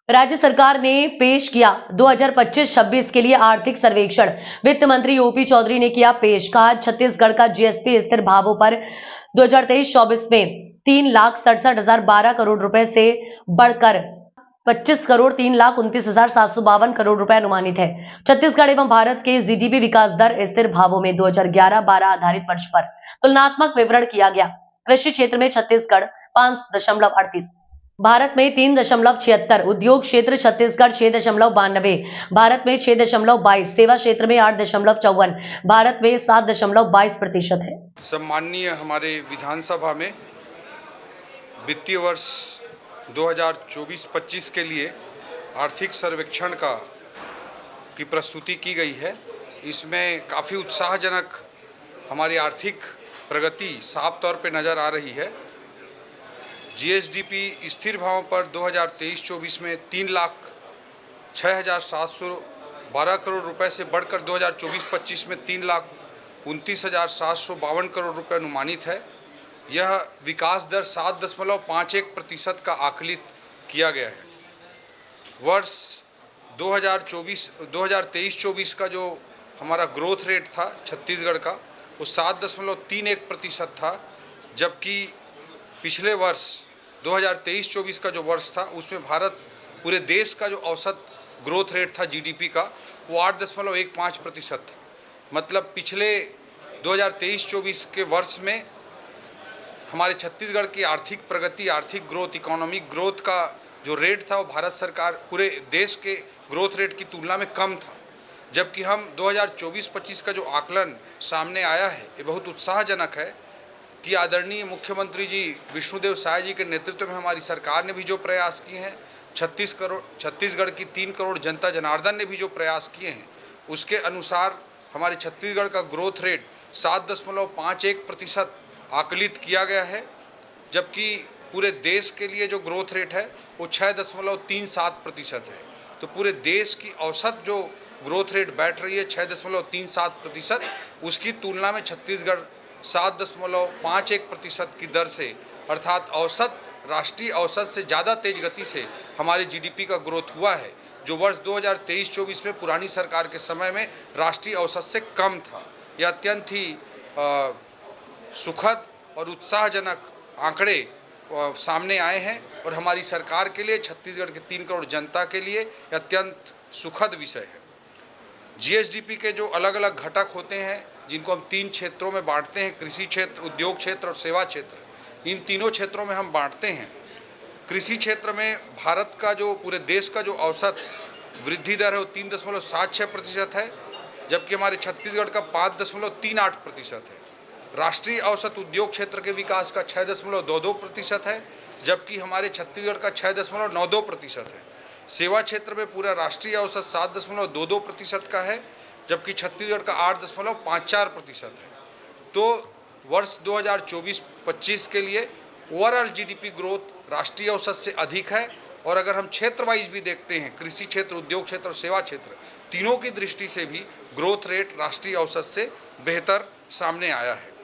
राज्य सरकार ने पेश किया 2025-26 के लिए आर्थिक सर्वेक्षण। वित्त मंत्री ओपी चौधरी ने किया पेश। कहा छत्तीसगढ़ का जीएसपी स्थिर भावों पर 2023-24 में 3,67,012 करोड़ रुपए से बढ़कर 25,03,29,752 करोड़ रुपए अनुमानित है। छत्तीसगढ़ एवं भारत के जीडीपी विकास दर स्थिर भावों में 2011-12 आधारित वर्ष पर तुलनात्मक विवरण किया गया। कृषि क्षेत्र में छत्तीसगढ़ 5.38, भारत में 3.76, उद्योग क्षेत्र छत्तीसगढ़ 6.92, भारत में 6.22, सेवा क्षेत्र में 8.54, भारत में 7.22% है। सम्माननीय हमारे विधानसभा में वित्तीय वर्ष 2024-25 के लिए आर्थिक सर्वेक्षण की प्रस्तुति की गई है। इसमें काफ़ी उत्साहजनक हमारी आर्थिक प्रगति साफ तौर पे नज़र आ रही है। जीएसडीपी स्थिर भावों पर 2023-24 में 3,06,712 करोड़ रुपए से बढ़कर 2024-25 में 3,29,752 करोड़ रुपए अनुमानित है। यह विकास दर 7.51% का आकलित किया गया है। वर्ष 2023-24 का जो हमारा ग्रोथ रेट था छत्तीसगढ़ का, वो 7.31% था, जबकि पिछले वर्ष 2023-24 का जो वर्ष था उसमें भारत पूरे देश का जो औसत ग्रोथ रेट था जीडीपी का, वो 8.15% था। मतलब पिछले 2023-24 के वर्ष में हमारे छत्तीसगढ़ की आर्थिक प्रगति, आर्थिक ग्रोथ, इकोनॉमिक ग्रोथ का जो रेट था वो भारत सरकार पूरे देश के ग्रोथ रेट की तुलना में कम था। जबकि हम 2024-25 का जो आकलन सामने आया है ये बहुत उत्साहजनक है कि आदरणीय मुख्यमंत्री जी विष्णुदेव साय जी के नेतृत्व में हमारी सरकार ने भी जो प्रयास किए हैं, छत्तीसगढ़ की 3 करोड़ जनता जनार्दन ने भी जो प्रयास किए हैं, उसके अनुसार हमारे छत्तीसगढ़ का ग्रोथ रेट 7.51% आकलित किया गया है। जबकि पूरे देश के लिए जो ग्रोथ रेट है वो 6.37% है। तो पूरे देश की औसत जो ग्रोथ रेट बैठ रही है 6.37%, उसकी तुलना में छत्तीसगढ़ 7.51% की दर से, अर्थात औसत राष्ट्रीय औसत से ज़्यादा तेज गति से हमारे जीडीपी का ग्रोथ हुआ है, जो वर्ष 2023-24 में पुरानी सरकार के समय में राष्ट्रीय औसत से कम था। यह अत्यंत ही सुखद और उत्साहजनक आंकड़े सामने आए हैं और हमारी सरकार के लिए, छत्तीसगढ़ के 3 करोड़ जनता के लिए अत्यंत सुखद विषय है। जीएसडीपी के जो अलग अलग घटक होते हैं, जिनको हम 3 क्षेत्रों में बांटते हैं, कृषि क्षेत्र, उद्योग क्षेत्र और सेवा क्षेत्र, इन तीनों क्षेत्रों में हम बांटते हैं। कृषि क्षेत्र में भारत का जो पूरे देश का जो औसत वृद्धि दर है वो 3.76% है, जबकि हमारे छत्तीसगढ़ का 5.38% है। राष्ट्रीय औसत उद्योग क्षेत्र के विकास का 6.22% है, जबकि हमारे छत्तीसगढ़ का 6.92% है। सेवा क्षेत्र में पूरा राष्ट्रीय औसत 7.22% का है, जबकि छत्तीसगढ़ का 8.54% है। तो वर्ष 2024-25 के लिए ओवरऑल जीडीपी ग्रोथ राष्ट्रीय औसत से अधिक है। और अगर हम क्षेत्र वाइज भी देखते हैं, कृषि क्षेत्र, उद्योग क्षेत्र और सेवा क्षेत्र, तीनों की दृष्टि से भी ग्रोथ रेट राष्ट्रीय औसत से बेहतर सामने आया है।